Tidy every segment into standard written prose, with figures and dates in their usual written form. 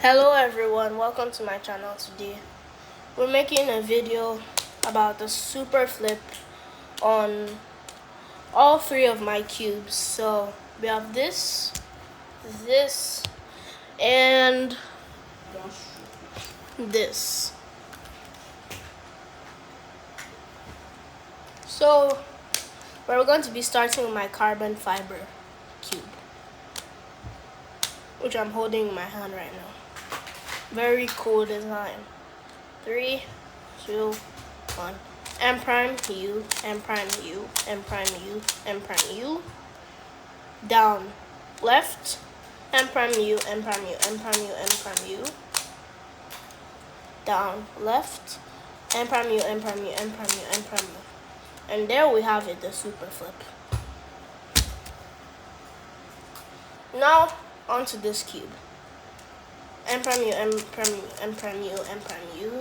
Hello everyone, welcome to my channel. Today we're making a video about the super flip on all three of my cubes. So we have this, and this. So we're going to be starting with my carbon fiber cube, which I'm holding in my hand right now. Very cool design. 3, 2, 1. M prime U, M prime U, M prime U, M prime U. Down, left, M prime U, M prime U, M prime U, M prime U. Down, left, M prime U, M prime U, M prime U, M prime U. And there we have it, the super flip. Now onto this cube. M prime U, M prime U, M prime U, M prime U.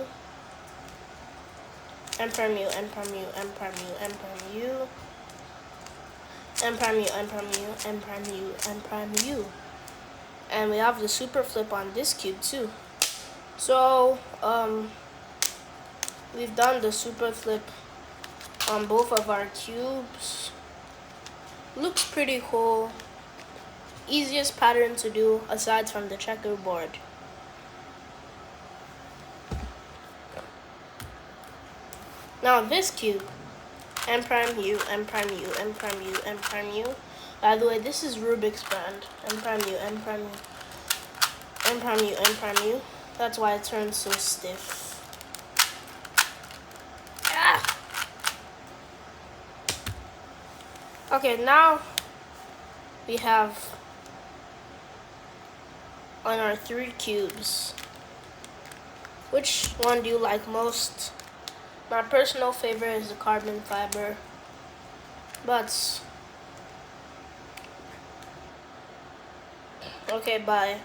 M prime U, M prime U, M prime U, M prime U. M prime U, M prime U, M prime U, M prime U. And we have the super flip on this cube too. So we've done the super flip on both of our cubes. Looks pretty cool. Easiest pattern to do aside from the checkerboard. Now this cube, M prime U, M prime U, M prime U, M prime U. By the way, this is Rubik's brand. M prime U, M prime U, M prime U, M prime U. That's why it turns so stiff. Ah! Okay, now we have on our 3 cubes. Which one do you like most? My personal favorite is the carbon fiber, but okay, bye.